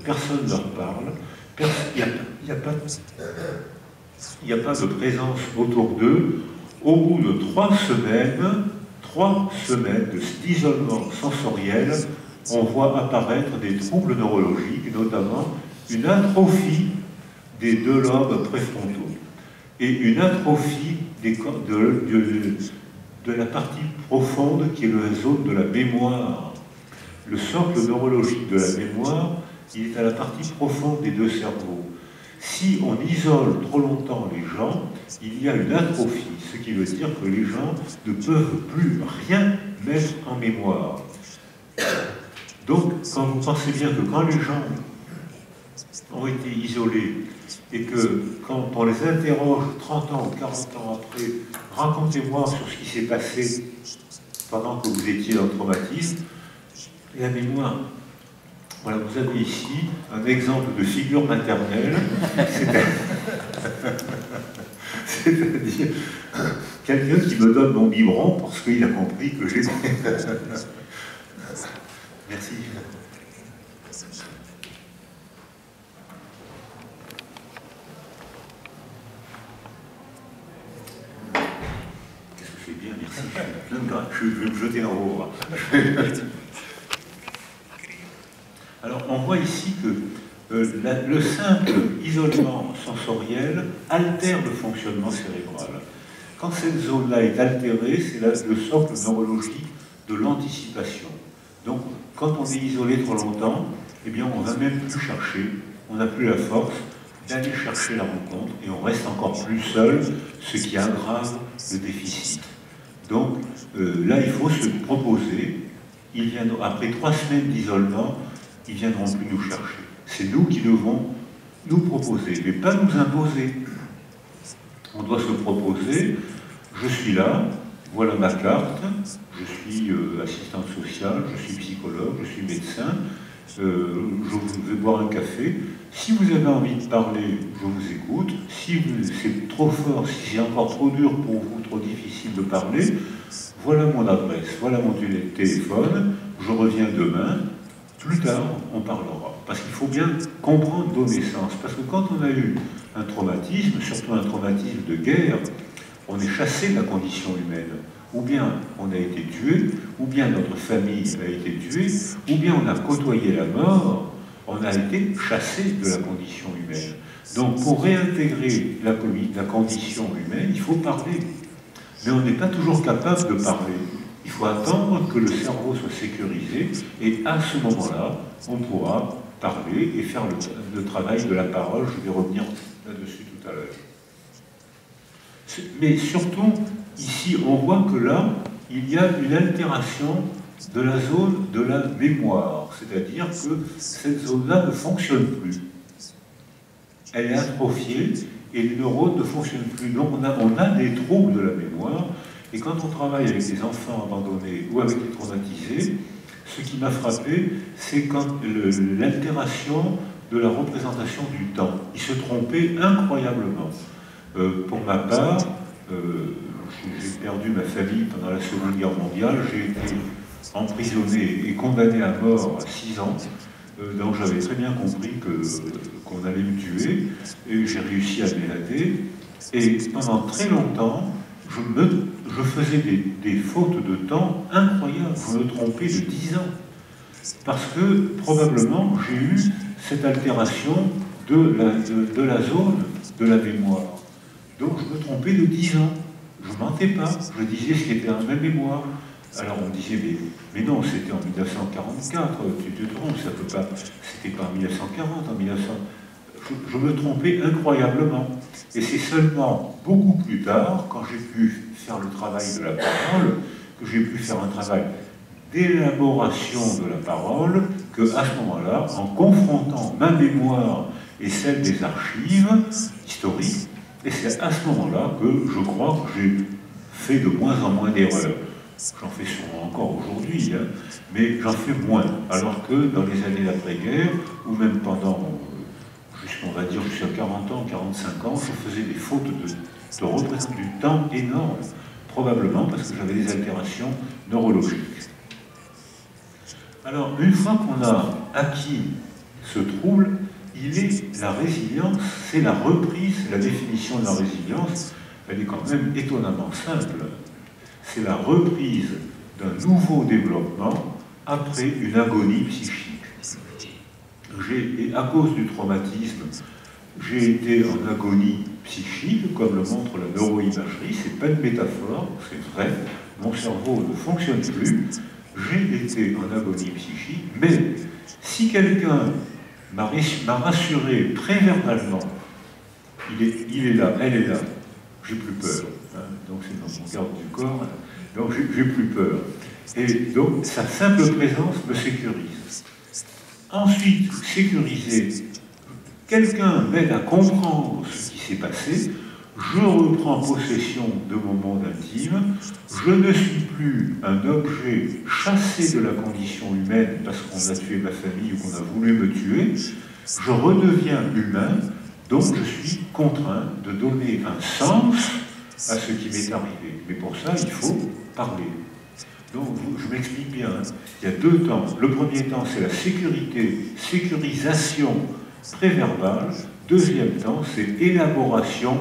personne ne leur parle, il n'y a pas de présence autour d'eux. Au bout de 3 semaines d'isolement sensoriel, on voit apparaître des troubles neurologiques, notamment une atrophie des 2 lobes préfrontaux et une atrophie de la partie profonde qui est la zone de la mémoire. Le socle neurologique de la mémoire, il est à la partie profonde des 2 cerveaux. Si on isole trop longtemps les gens, il y a une atrophie, ce qui veut dire que les gens ne peuvent plus rien mettre en mémoire. Donc, quand vous pensez bien que quand les gens ont été isolés et que quand on les interroge 30 ans ou 40 ans après, racontez-moi sur ce qui s'est passé pendant que vous étiez dans le traumatisme, la mémoire. Voilà, vous avez ici un exemple de figure maternelle, c'est-à-dire quelqu'un qui me donne mon biberon parce qu'il a compris que j'ai... Merci. Qu'est-ce que je fais bien, merci. Je vais me jeter en haut. Alors, on voit ici que le simple isolement sensoriel altère le fonctionnement cérébral. Quand cette zone-là est altérée, c'est le socle neurologique de l'anticipation. Donc, quand on est isolé trop longtemps, eh bien, on ne va même plus chercher, on n'a plus la force d'aller chercher la rencontre et on reste encore plus seul, ce qui aggrave le déficit. Donc, là, il faut se proposer. Après 3 semaines d'isolement, ils ne viendront plus nous chercher. C'est nous qui devons nous proposer, mais pas nous imposer. On doit se proposer, je suis là, voilà ma carte, je suis assistante sociale, je suis psychologue, je suis médecin, je vais boire un café. Si vous avez envie de parler, je vous écoute. Si c'est trop fort, si c'est encore trop dur pour vous, trop difficile de parler, voilà mon adresse, voilà mon téléphone, je reviens demain. Plus tard, on parlera. Parce qu'il faut bien comprendre, donner sens. Parce que quand on a eu un traumatisme, surtout un traumatisme de guerre, on est chassé de la condition humaine. Ou bien on a été tué, ou bien notre famille a été tuée, ou bien on a côtoyé la mort, on a été chassé de la condition humaine. Donc pour réintégrer la condition humaine, il faut parler. Mais on n'est pas toujours capable de parler. Il faut attendre que le cerveau soit sécurisé et à ce moment-là, on pourra parler et faire le travail de la parole. Je vais revenir là-dessus tout à l'heure. Mais surtout, ici, on voit que là, il y a une altération de la zone de la mémoire. C'est-à-dire que cette zone-là ne fonctionne plus. Elle est atrophiée et les neurones ne fonctionnent plus. Donc on a des troubles de la mémoire. Et quand on travaille avec des enfants abandonnés ou avec des traumatisés, ce qui m'a frappé, c'est quand l'altération de la représentation du temps. Ils se trompaient incroyablement. Pour ma part, j'ai perdu ma famille pendant la Seconde Guerre mondiale, j'ai été emprisonné et condamné à mort à 6 ans. Donc j'avais très bien compris qu'on allait me tuer, et j'ai réussi à m'évader. Et pendant très longtemps, je faisais des fautes de temps incroyables. Je me trompais de 10 ans. Parce que, probablement, j'ai eu cette altération de la zone de la mémoire. Donc, je me trompais de 10 ans. Je ne mentais pas. Je disais ce qui était dans ma mémoire. Alors, on me disait, mais non, c'était en 1944. Tu te trompes, ça peut pas... C'était pas en 1940, en 1900... Je me trompais incroyablement. Et c'est seulement beaucoup plus tard, quand j'ai pu faire le travail de la parole, que j'ai pu faire un travail d'élaboration de la parole, que à ce moment-là, en confrontant ma mémoire et celle des archives historiques, et c'est à ce moment-là que je crois que j'ai fait de moins en moins d'erreurs. J'en fais sûrement encore aujourd'hui, hein, mais j'en fais moins. Alors que dans les années d'après-guerre, ou même pendant... on va dire jusqu'à 40 ans, 45 ans, je faisais des fautes de représentation du temps énormes, probablement parce que j'avais des altérations neurologiques. Alors, une fois qu'on a acquis ce trouble, il est la résilience, c'est la reprise, la définition de la résilience, elle est quand même étonnamment simple. C'est la reprise d'un nouveau développement après une agonie psychique. Et à cause du traumatisme, j'ai été en agonie psychique, comme le montre la neuroimagerie, c'est pas une métaphore, c'est vrai, mon cerveau ne fonctionne plus, j'ai été en agonie psychique, mais si quelqu'un m'a rassuré préverbalement, il est là, elle est là, j'ai plus peur, hein, donc c'est dans mon garde du corps, donc j'ai plus peur. Et donc sa simple présence me sécurise. Ensuite, sécurisé, quelqu'un m'aide à comprendre ce qui s'est passé, je reprends possession de mon monde intime, je ne suis plus un objet chassé de la condition humaine parce qu'on a tué ma famille ou qu'on a voulu me tuer, je redeviens humain, donc je suis contraint de donner un sens à ce qui m'est arrivé. Mais pour ça, il faut parler. Donc, je m'explique bien, hein. Il y a deux temps. Le premier temps, c'est la sécurisation préverbale. Deuxième temps, c'est élaboration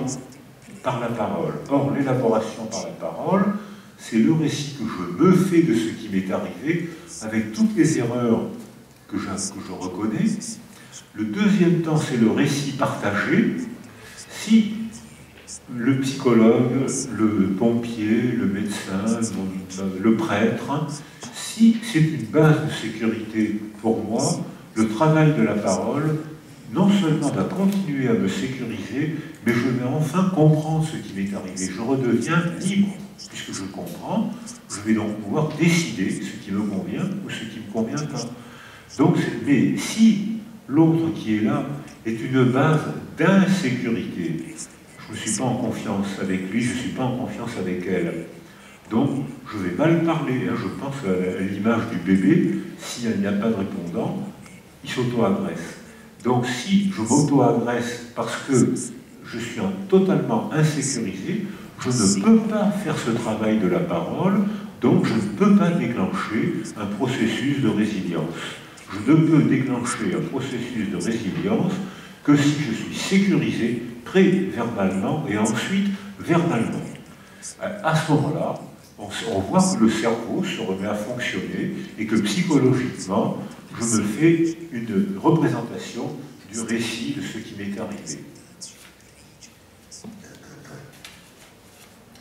par la parole. Or, l'élaboration par la parole, c'est le récit que je me fais de ce qui m'est arrivé, avec toutes les erreurs que je reconnais. Le deuxième temps, c'est le récit partagé. Si le psychologue, le pompier, le médecin, le prêtre, si c'est une base de sécurité pour moi, le travail de la parole, non seulement va continuer à me sécuriser, mais je vais enfin comprendre ce qui m'est arrivé. Je redeviens libre, puisque je comprends, je vais donc pouvoir décider ce qui me convient ou ce qui ne me convient pas. Donc, mais si l'autre qui est là est une base d'insécurité, je ne suis pas en confiance avec lui, je ne suis pas en confiance avec elle. Donc, je vais mal parler. Hein. Je pense à l'image du bébé, s'il n'y a pas de répondant, il s'auto-agresse. Donc, si je m'auto-agresse parce que je suis totalement insécurisé, je ne peux pas faire ce travail de la parole, donc je ne peux pas déclencher un processus de résilience. Je ne peux déclencher un processus de résilience que si je suis sécurisé pré-verbalement et ensuite verbalement. À ce moment-là, on voit que le cerveau se remet à fonctionner et que psychologiquement, je me fais une représentation du récit de ce qui m'est arrivé.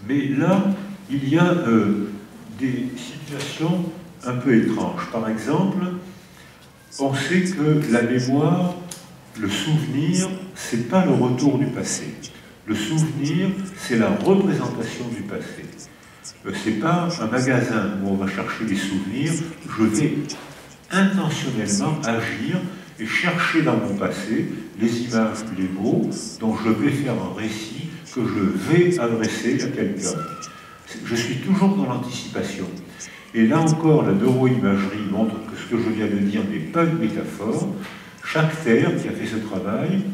Mais là, il y a des situations un peu étranges. Par exemple, on sait que la mémoire, le souvenir, c'est pas le retour du passé. Le souvenir, c'est la représentation du passé. C'est pas un magasin où on va chercher des souvenirs. Je vais intentionnellement agir et chercher dans mon passé les images, les mots dont je vais faire un récit que je vais adresser à quelqu'un. Je suis toujours dans l'anticipation. Et là encore, la neuroimagerie montre que ce que je viens de dire n'est pas une métaphore. Chaque terre qui a fait ce travail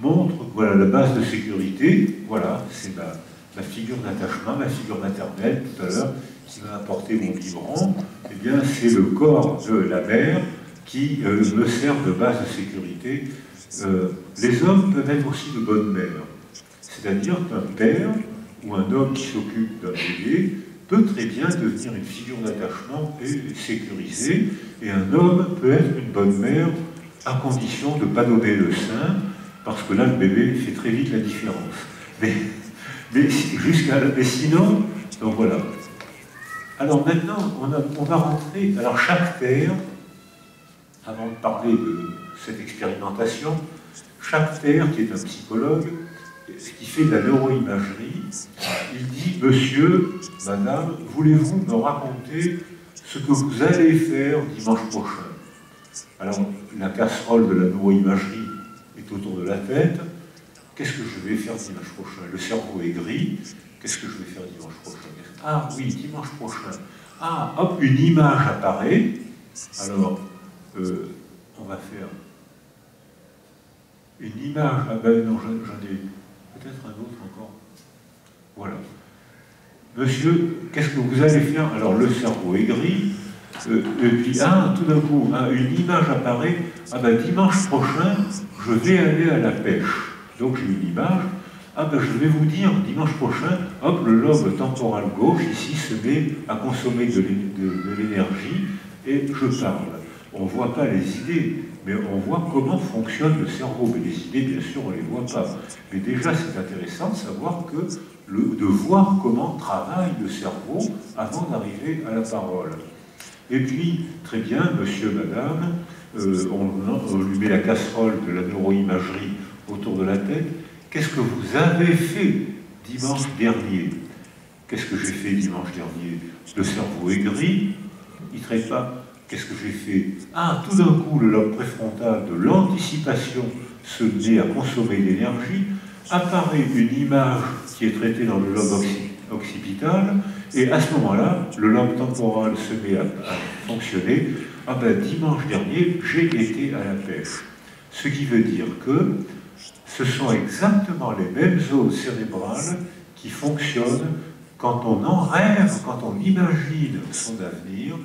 montre, voilà, la base de sécurité. Voilà, c'est ma figure d'attachement, ma figure maternelle tout à l'heure, qui m'a apporté mon biberon. Eh bien, c'est le corps de la mère qui me sert de base de sécurité. Les hommes peuvent être aussi de bonnes mères. C'est-à-dire qu'un père ou un homme qui s'occupe d'un bébé peut très bien devenir une figure d'attachement et sécurisée, et un homme peut être une bonne mère à condition de ne pas donner le sein, parce que là, le bébé fait très vite la différence. Mais sinon, donc voilà. Alors maintenant, on va rentrer, alors chaque père, avant de parler de cette expérimentation, chaque père qui est un psychologue, qui fait de la neuroimagerie, il dit « Monsieur, madame, voulez-vous me raconter ce que vous allez faire dimanche prochain ?» Alors, la casserole de la neuroimagerie est autour de la tête. Qu'est-ce que je vais faire dimanche prochain? Le cerveau est gris. Qu'est-ce que je vais faire dimanche prochain? Ah oui, dimanche prochain. Ah, hop, une image apparaît. Alors, on va faire une image. Ah ben non, j'en ai peut-être un autre encore. Voilà. Monsieur, qu'est-ce que vous allez faire? Alors, le cerveau est gris. Et puis, tout d'un coup, une image apparaît, dimanche prochain, je vais aller à la pêche. Donc j'ai une image, je vais vous dire, dimanche prochain, hop, le lobe temporal gauche, ici, se met à consommer de l'énergie, et je parle. On ne voit pas les idées, mais on voit comment fonctionne le cerveau. Mais les idées, bien sûr, on ne les voit pas. Mais déjà, c'est intéressant de savoir de voir comment travaille le cerveau avant d'arriver à la parole. Et puis, très bien, monsieur, madame, on lui met la casserole de la neuroimagerie autour de la tête. Qu'est-ce que vous avez fait dimanche dernier? Qu'est-ce que j'ai fait dimanche dernier? Le cerveau est gris, il ne traite pas. Qu'est-ce que j'ai fait? Tout d'un coup, le lobe préfrontal de l'anticipation se met à consommer l'énergie, apparaît une image qui est traitée dans le lobe occipital, et à ce moment-là, le lobe temporal se met à fonctionner. Dimanche dernier, j'ai été à la pêche. Ce qui veut dire que ce sont exactement les mêmes zones cérébrales qui fonctionnent quand on en rêve, quand on imagine son avenir,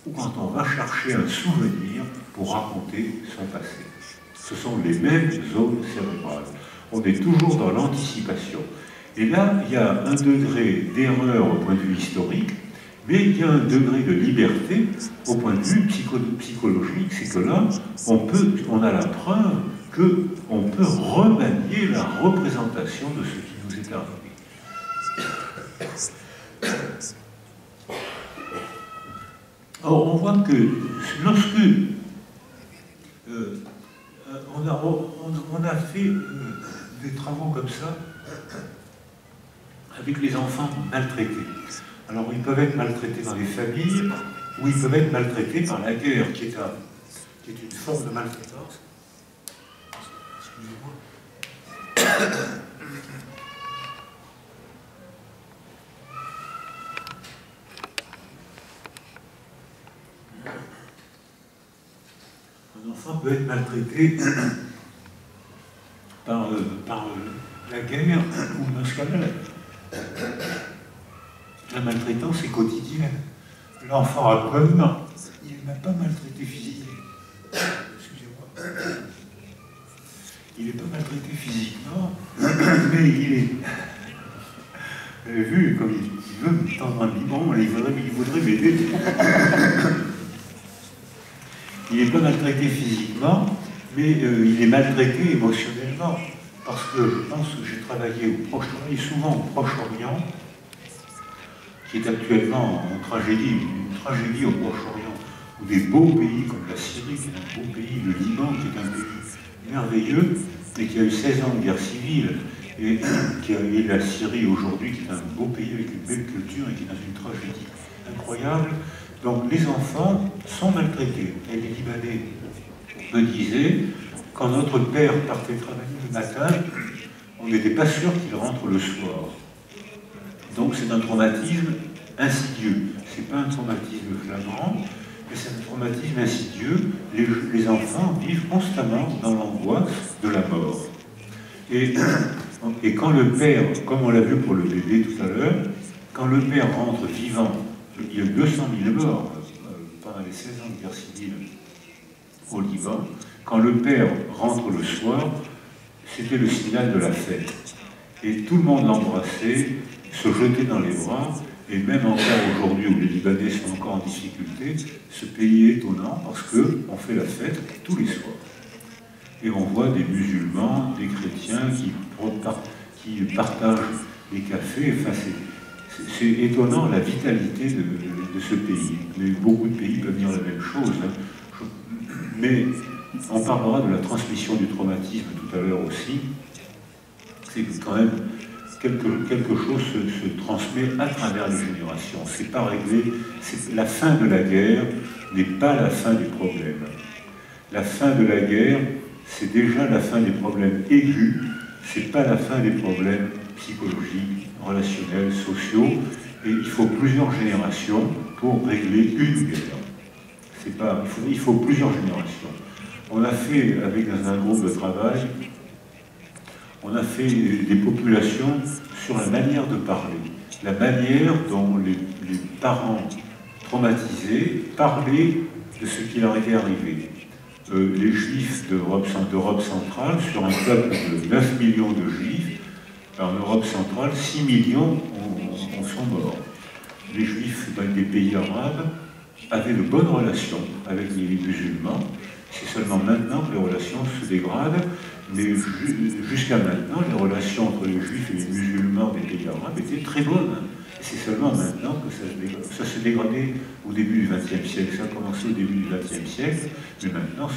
ou quand on va chercher un souvenir pour raconter son passé. Ce sont les mêmes zones cérébrales. On est toujours dans l'anticipation. Et là, il y a un degré d'erreur au point de vue historique, mais il y a un degré de liberté au point de vue psychologique. C'est que là, on a la preuve qu'on peut remanier la représentation de ce qui nous est arrivé. Or, on voit que lorsque on a fait des travaux comme ça avec les enfants maltraités. Alors, ils peuvent être maltraités dans les familles, ou ils peuvent être maltraités par la guerre, qui est une forme de maltraitance. Excusez-moi. Un enfant peut être maltraité par la guerre, ou dans ce cas-là, la maltraitance est quotidienne. L'enfant a preuve, non, il n'a pas maltraité physiquement. Excusez-moi. Il n'est pas maltraité physiquement, mais il est... Vous avez vu, comme il veut me tendre un biberon, il voudrait m'aider. Il n'est pas maltraité physiquement, mais il est maltraité émotionnellement. Parce que je pense que j'ai travaillé souvent au Proche-Orient, qui est actuellement en tragédie, une tragédie au Proche-Orient, ou des beaux pays comme la Syrie, qui est un beau pays, le Liban, qui est un pays merveilleux, mais qui a eu 16 ans de guerre civile, et qui a eu la Syrie aujourd'hui, qui est un beau pays avec une belle culture et qui est dans une tragédie incroyable. Donc les enfants sont maltraités. Et les Libanais me disaient, quand notre père partait travailler le matin, on n'était pas sûr qu'il rentre le soir. Donc c'est un traumatisme insidieux. Ce n'est pas un traumatisme flagrant, mais c'est un traumatisme insidieux. Les enfants vivent constamment dans l'angoisse de la mort. Et quand le père, comme on l'a vu pour le bébé tout à l'heure, quand le père rentre vivant, il y a 200 000 morts pendant les 16 ans de guerre civile au Liban, quand le père rentre le soir, c'était le signal de la fête. Et tout le monde l'embrassait, se jetait dans les bras, et même encore aujourd'hui où les Libanais sont encore en difficulté, ce pays est étonnant parce qu'on fait la fête tous les soirs. Et on voit des musulmans, des chrétiens qui partagent les cafés. Enfin, c'est étonnant la vitalité de ce pays. Mais beaucoup de pays peuvent dire la même chose. Mais on parlera de la transmission du traumatisme tout à l'heure aussi. C'est quand même quelque chose se transmet à travers les générations. C'est pas réglé. La fin de la guerre n'est pas la fin des problèmes. La fin de la guerre, c'est déjà la fin des problèmes aigus. C'est pas la fin des problèmes psychologiques, relationnels, sociaux. Et il faut plusieurs générations pour régler une guerre. Il faut plusieurs générations. On a fait, dans un groupe de travail, on a fait des populations sur la manière de parler, la manière dont les parents traumatisés, parler de ce qui leur était arrivé. Les Juifs d'Europe centrale, sur un peuple de 9 millions de Juifs, en Europe centrale, 6 millions en sont morts. Les Juifs des pays arabes avaient de bonnes relations avec les musulmans. C'est seulement maintenant que les relations se dégradent, mais jusqu'à maintenant, les relations entre les Juifs et les musulmans des pays arabes étaient très bonnes. C'est seulement maintenant que ça s'est dégradé au début du XXe siècle. Ça a commencé au début du XXe siècle, mais maintenant,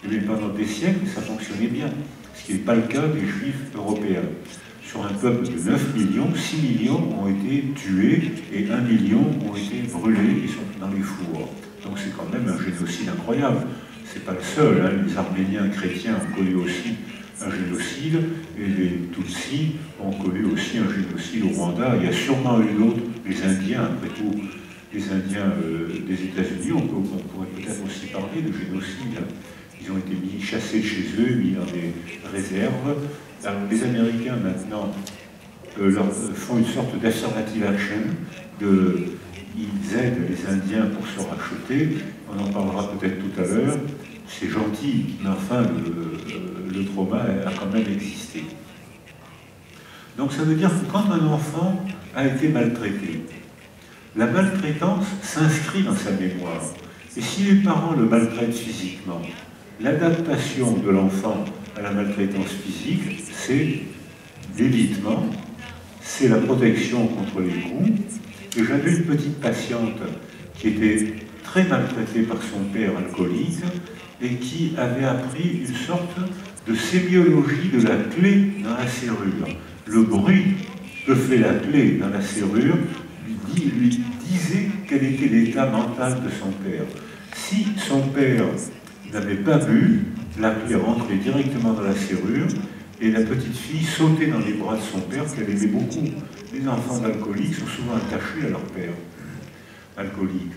mais pendant des siècles, ça fonctionnait bien. Ce qui n'est pas le cas des Juifs européens. Sur un peuple de 9 millions, 6 millions ont été tués et 1 million ont été brûlés et sont dans les fours. Donc c'est quand même un génocide incroyable. C'est pas le seul, hein. Les Arméniens chrétiens ont connu aussi un génocide, et les Tutsis ont connu aussi un génocide au Rwanda. Il y a sûrement eu d'autres, les Indiens, après tout, les Indiens des États-Unis, on pourrait peut-être aussi parler de génocide. Hein. Ils ont été chassés de chez eux, mis dans des réserves. Alors, les Américains, maintenant, font une sorte d'affirmative action. Ils aident les Indiens pour se racheter. On en parlera peut-être tout à l'heure. C'est gentil, mais enfin, le trauma a quand même existé. Donc ça veut dire que quand un enfant a été maltraité, la maltraitance s'inscrit dans sa mémoire. Et si les parents le maltraitent physiquement, l'adaptation de l'enfant à la maltraitance physique, c'est l'évitement, c'est la protection contre les coups. Et j'avais une petite patiente qui était très maltraitée par son père alcoolique et qui avait appris une sorte de sémiologie de la clé dans la serrure. Le bruit que fait la clé dans la serrure lui disait quel était l'état mental de son père. Si son père n'avait pas bu, la clé rentrait directement dans la serrure et la petite fille sautait dans les bras de son père qu'elle aimait beaucoup. Les enfants d'alcooliques sont souvent attachés à leur père alcoolique.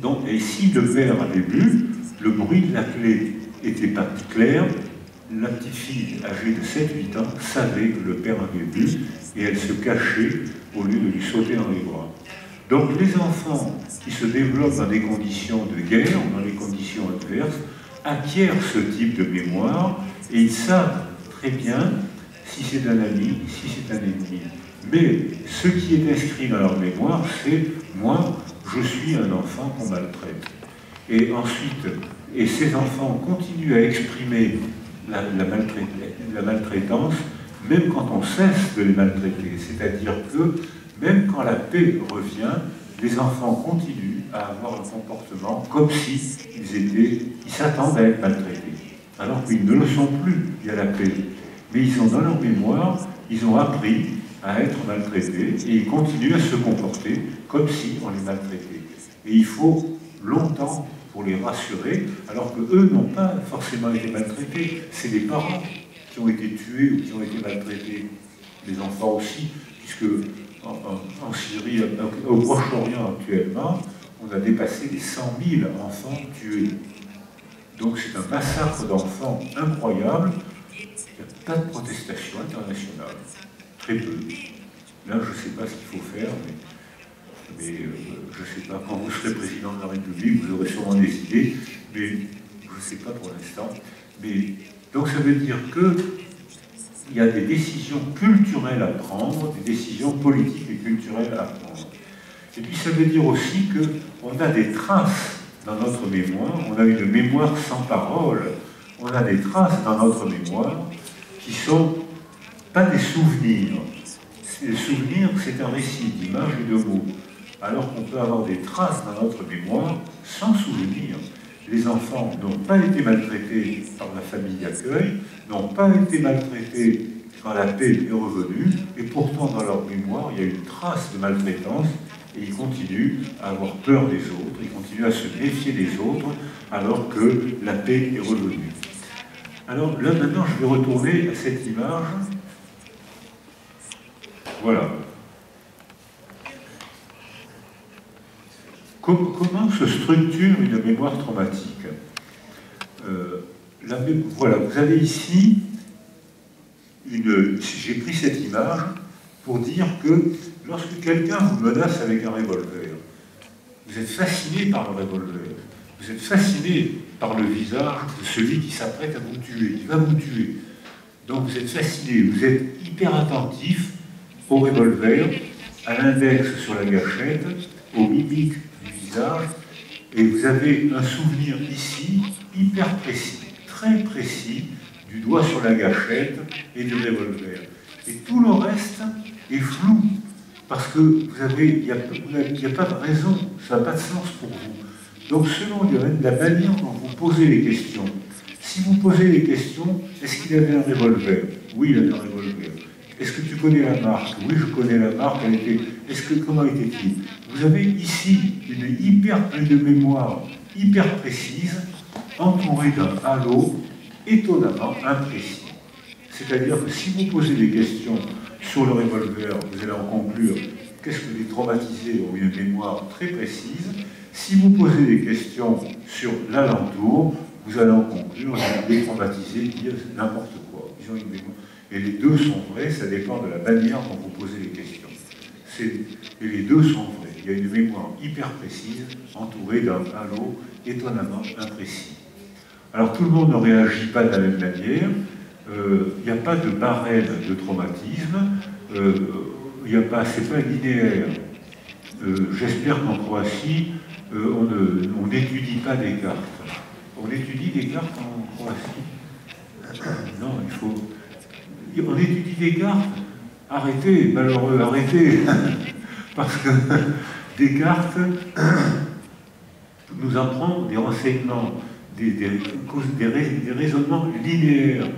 Donc, et si le père avait bu, le bruit de la clé était pas clair, la petite fille âgée de 7-8 ans savait que le père avait bu et elle se cachait au lieu de lui sauter dans les bras. Donc les enfants qui se développent dans des conditions de guerre, dans des conditions adverses, acquièrent ce type de mémoire et ils savent très bien si c'est un ami, si c'est un ennemi. Mais ce qui est inscrit dans leur mémoire, c'est « moi, je suis un enfant qu'on maltraite ». Et ensuite, et ces enfants continuent à exprimer la maltraitance, même quand on cesse de les maltraiter. C'est-à-dire que même quand la paix revient, les enfants continuent à avoir un comportement comme s'ils s'attendaient à être maltraités. Alors qu'ils ne le sont plus, il y a la paix. Mais ils ont dans leur mémoire, ils ont appris à être maltraités et ils continuent à se comporter comme si on les maltraitait. Et il faut longtemps pour les rassurer, alors qu'eux n'ont pas forcément été maltraités. C'est les parents qui ont été tués ou qui ont été maltraités. Les enfants aussi, puisque en Syrie, au Proche-Orient actuellement, on a dépassé les 100 000 enfants tués. Donc c'est un massacre d'enfants incroyable. Il n'y a pas de protestation internationale. Très peu. Là, je ne sais pas ce qu'il faut faire, mais je ne sais pas, quand vous serez président de la République, vous aurez sûrement des idées, mais je ne sais pas pour l'instant. Donc ça veut dire qu'il y a des décisions culturelles à prendre, des décisions politiques et culturelles à prendre. Et puis ça veut dire aussi qu'on a des traces dans notre mémoire, on a une mémoire sans parole, on a des traces dans notre mémoire qui ne sont pas des souvenirs. Les souvenirs, c'est un récit d'images et de mots. Alors qu'on peut avoir des traces dans notre mémoire sans souvenir. Les enfants n'ont pas été maltraités par la famille d'accueil, n'ont pas été maltraités quand la paix est revenue, et pourtant dans leur mémoire, il y a une trace de maltraitance, et ils continuent à avoir peur des autres, ils continuent à se méfier des autres, alors que la paix est revenue. Alors là, maintenant, je vais retourner à cette image. Voilà. Comment se structure une mémoire traumatique? Voilà, vous avez ici j'ai pris cette image pour dire que lorsque quelqu'un vous menace avec un revolver, Vous êtes fasciné par le revolver. Vous êtes fasciné par le visage de celui qui s'apprête à vous tuer, qui va vous tuer. Donc vous êtes fasciné, vous êtes hyper attentif au revolver, à l'index sur la gâchette, aux mimiques du visage, et vous avez un souvenir ici, hyper précis, très précis, du doigt sur la gâchette et du revolver. Et tout le reste est flou, parce que il n'y a pas de raison, ça n'a pas de sens pour vous. Donc selon la manière dont vous posez les questions, si vous posez les questions, est-ce qu'il avait un revolver? Oui, il avait un revolver. Est-ce que tu connais la marque? Oui, je connais la marque. Comment était-il? Vous avez ici une mémoire hyper précise, entourée d'un halo étonnamment imprécis. C'est-à-dire que si vous posez des questions sur le revolver, vous allez en conclure qu'est-ce que les traumatisés ont une mémoire très précise. Si vous posez des questions sur l'alentour, vous allez en conclure que les traumatisés disent n'importe quoi. Ils ont une mémoire. Et les deux sont vrais, ça dépend de la manière dont vous posez les questions. Et les deux sont vrais. Il y a une mémoire hyper précise, entourée d'un halo étonnamment imprécis. Alors tout le monde ne réagit pas de la même manière. Il n'y a pas de barème de traumatisme. C'est pas linéaire. J'espère qu'en Croatie, on n'étudie pas des cartes. On étudie des cartes en Croatie. Non, on étudie des cartes. Arrêtez, malheureux, arrêtez. Parce que Descartes nous apprend des renseignements, des raisonnements linéaires,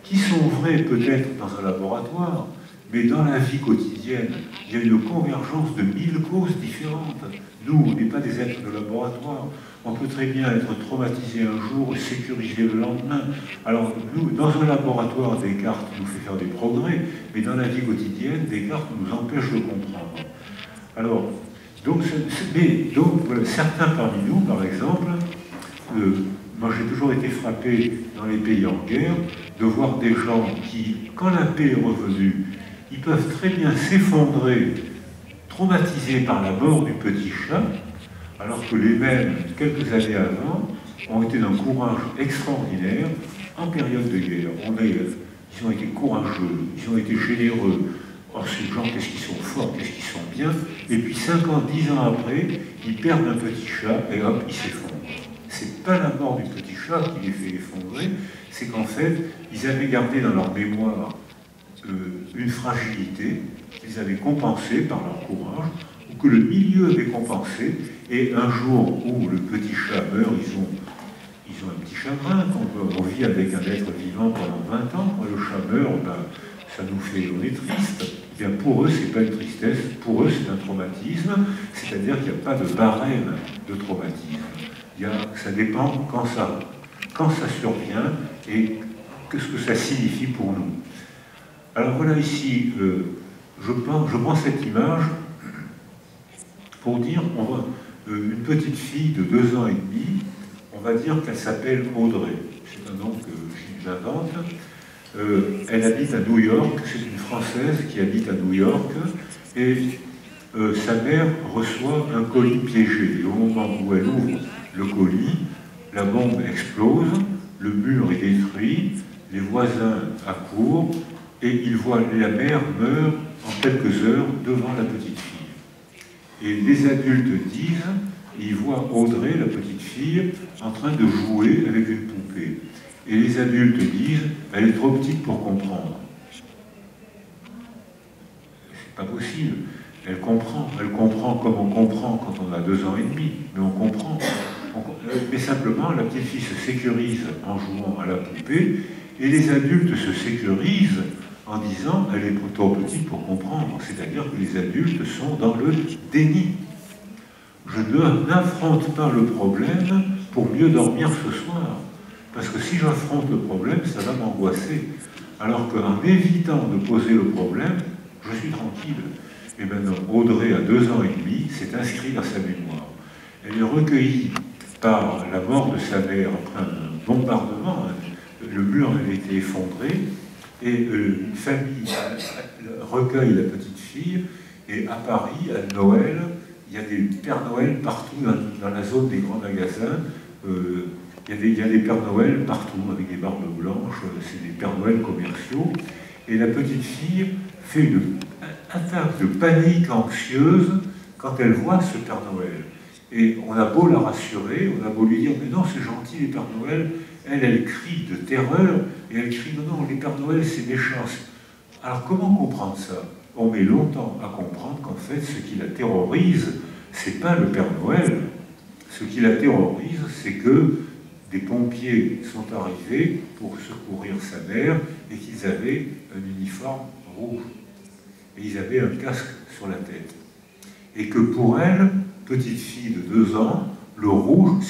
qui sont vrais peut-être dans un laboratoire, mais dans la vie quotidienne, il y a une convergence de 1000 causes différentes. Nous, on n'est pas des êtres de laboratoire. On peut très bien être traumatisé un jour et sécurisé le lendemain. Alors, nous, dans un laboratoire, Descartes nous fait faire des progrès, mais dans la vie quotidienne, Descartes nous empêche de comprendre. Alors, voilà, certains parmi nous, par exemple, moi j'ai toujours été frappé dans les pays en guerre de voir des gens qui, quand la paix est revenue, ils peuvent très bien s'effondrer, traumatisés par la mort du petit chat, alors que les mêmes, quelques années avant, ont été d'un courage extraordinaire en période de guerre. Ils ont été courageux, ils ont été généreux. Oh, ces gens, qu'est-ce qu'ils sont forts, qu'est-ce qu'ils sont bien. Et puis 5 ans, 10 ans après, ils perdent un petit chat et hop, ils s'effondrent. C'est pas la mort du petit chat qui les fait effondrer, c'est qu'en fait, ils avaient gardé dans leur mémoire une fragilité qu'ils avaient compensée par leur courage, ou que le milieu avait compensé, et un jour où le petit chat meurt, ils ont un petit chagrin, on vit avec un être vivant pendant 20 ans, quand le chat meurt, ça nous fait, on est triste. Eh bien, pour eux, c'est pas une tristesse, pour eux, c'est un traumatisme, c'est-à-dire qu'il n'y a pas de barème de traumatisme. Ça dépend quand ça survient et qu'est-ce que ça signifie pour nous. Alors voilà ici, je prends cette image pour dire, une petite fille de 2 ans et demi, on va dire qu'elle s'appelle Audrey. C'est un nom que j'invente. Elle habite à New York, c'est une Française qui habite à New York, et sa mère reçoit un colis piégé. Et au moment où elle ouvre le colis, la bombe explose, le mur est détruit, les voisins accourent, et ils voient la mère meurt en quelques heures devant la petite fille. Et les adultes disent, ils voient Audrey, la petite fille, en train de jouer avec une poupée. Et les adultes disent, elle est trop petite pour comprendre. C'est pas possible. Elle comprend comme on comprend quand on a 2 ans et demi, mais on comprend. Mais simplement, la petite fille se sécurise en jouant à la poupée, et les adultes se sécurisent en disant, elle est trop petite pour comprendre. C'est-à-dire que les adultes sont dans le déni. Je n'affronte pas le problème pour mieux dormir ce soir. Parce que si j'affronte le problème, ça va m'angoisser. Alors qu'en évitant de poser le problème, je suis tranquille. Et maintenant, Audrey, à 2 ans et demi, s'est inscrite dans sa mémoire. Elle est recueillie par la mort de sa mère après un bombardement. Le mur avait été effondré, et une famille recueille la petite fille, et à Paris, à Noël, il y a des Pères Noël partout dans la zone des grands magasins. Il y a des Pères Noël partout avec des barbes blanches, c'est des Pères Noël commerciaux. Et la petite fille fait une attaque de panique anxieuse quand elle voit ce Père Noël. Et on a beau la rassurer, on a beau lui dire « mais non, c'est gentil les Pères Noël », elle crie de terreur, et elle crie « non, non, les Pères Noël, c'est méchant ». Alors comment comprendre ça? On met longtemps à comprendre qu'en fait, ce qui la terrorise, c'est pas le Père Noël. Ce qui la terrorise, c'est que des pompiers sont arrivés pour secourir sa mère et qu'ils avaient un uniforme rouge. Et ils avaient un casque sur la tête. Et que pour elle, petite fille de 2 ans, le rouge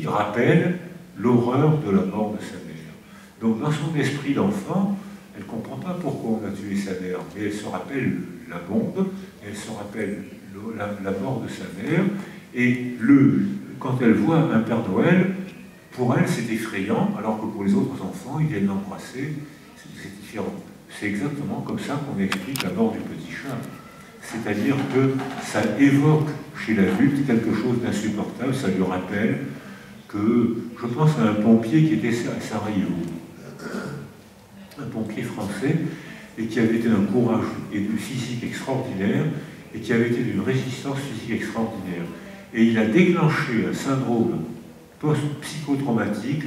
rappelle l'horreur de la mort de sa mère. Donc dans son esprit d'enfant, elle ne comprend pas pourquoi on a tué sa mère, mais elle se rappelle la bombe, elle se rappelle la mort de sa mère, et quand elle voit un Père Noël, pour elle c'est effrayant, alors que pour les autres enfants, ils viennent l'embrasser, c'est différent. C'est exactement comme ça qu'on explique la mort du petit chat. C'est-à-dire que ça évoque chez l'adulte quelque chose d'insupportable, ça lui rappelle que, je pense à un pompier qui était à Sarajevo, un pompier français, et qui avait été d'un courage et d'une physique extraordinaire, et qui avait été d'une résistance physique extraordinaire. Et il a déclenché un syndrome post-psychotraumatique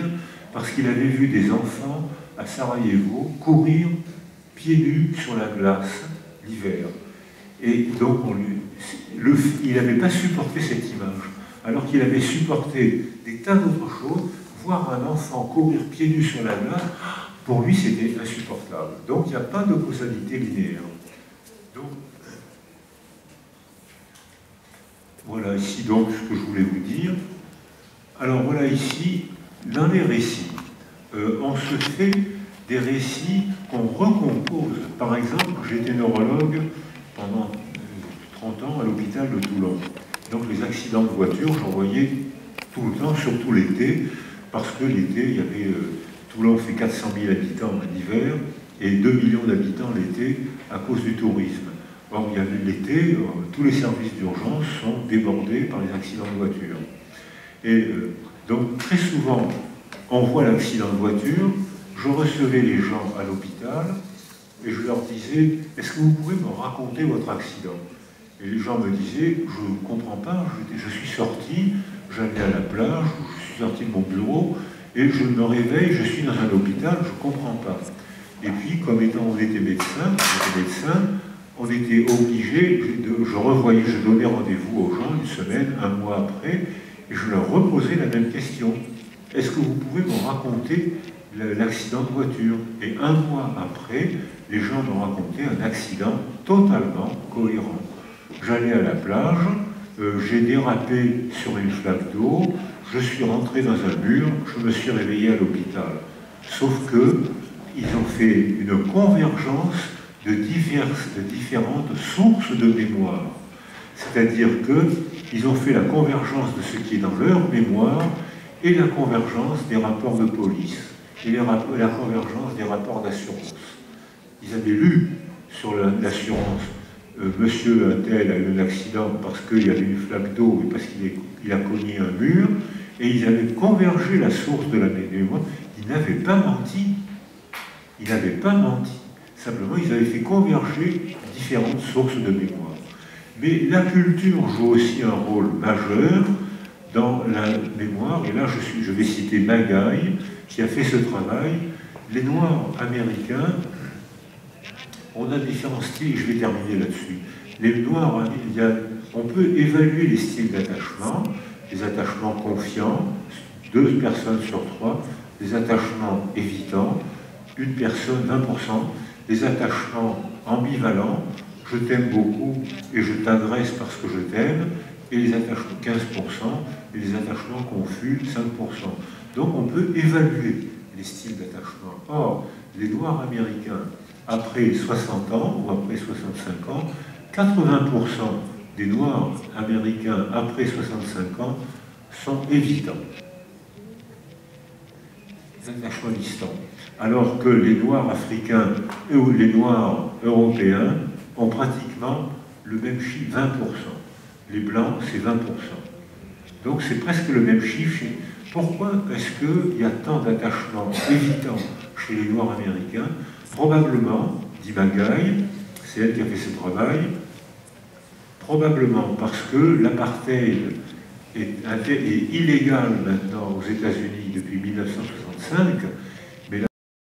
parce qu'il avait vu des enfants à Sarajevo courir pieds nus sur la glace l'hiver. Et donc il n'avait pas supporté cette image, alors qu'il avait supporté des tas d'autres choses. Voir un enfant courir pieds nus sur la glace, pour lui c'était insupportable. Donc il n'y a pas de causalité linéaire. Donc, voilà ici donc ce que je voulais vous dire. Alors voilà ici, dans les récits, on se fait des récits qu'on recompose. Par exemple, j'étais neurologue pendant 30 ans à l'hôpital de Toulon. Donc les accidents de voiture, j'en voyais tout le temps, surtout l'été, parce que l'été, il y avait... Toulon fait 400 000 habitants l'hiver et 2 millions d'habitants l'été à cause du tourisme. Or, il y a l'été, tous les services d'urgence sont débordés par les accidents de voiture. Et donc, très souvent, on voit l'accident de voiture, je recevais les gens à l'hôpital et je leur disais « Est-ce que vous pouvez me raconter votre accident ?» Et les gens me disaient « Je ne comprends pas, je suis sorti, j'allais à la plage, je suis sorti de mon bureau, et je me réveille, je suis dans un hôpital, je ne comprends pas. » Et puis, comme étant on était médecin, on était obligé, je donnais rendez-vous aux gens une semaine, un mois après, et je leur reposais la même question. Est-ce que vous pouvez me raconter l'accident de voiture? Et un mois après, les gens m'ont raconté un accident totalement cohérent. J'allais à la plage, j'ai dérapé sur une flaque d'eau, je suis rentré dans un mur, je me suis réveillé à l'hôpital. Sauf que ils ont fait une convergence de différentes sources de mémoire. C'est-à-dire qu'ils ont fait la convergence de ce qui est dans leur mémoire et la convergence des rapports de police et la convergence des rapports d'assurance. Ils avaient lu sur l'assurance monsieur un-tel a eu un accident parce qu'il y avait une flaque d'eau et parce qu'il a cogné un mur, et ils avaient convergé la source de la mémoire. Ils n'avaient pas menti. Ils n'avaient pas menti. Simplement, ils avaient fait converger différentes sources de mémoire. Mais la culture joue aussi un rôle majeur dans la mémoire, et là je vais citer Magaï, qui a fait ce travail. Les Noirs américains, on a différents styles, et je vais terminer là-dessus. Les Noirs, on peut évaluer les styles d'attachement, des attachements confiants, 2 personnes sur 3, des attachements évitants, 1 personne, 20%, des attachements ambivalents, je t'aime beaucoup et je t'agresse parce que je t'aime, et les attachements 15%, et les attachements confus, 5%. Donc on peut évaluer les styles d'attachement. Or, les Noirs américains, après 60 ans ou après 65 ans, 80% des Noirs américains après 65 ans sont évitants. Des attachements distants. Alors que les Noirs africains ou les Noirs européens ont pratiquement le même chiffre, 20%. les Blancs, c'est 20%. Donc c'est presque le même chiffre. Pourquoi est-ce qu'il y a tant d'attachement évident chez les Noirs américains? Probablement, dit Magaille, c'est elle qui a fait ce travail, probablement parce que l'apartheid est illégal maintenant aux États-Unis depuis 1965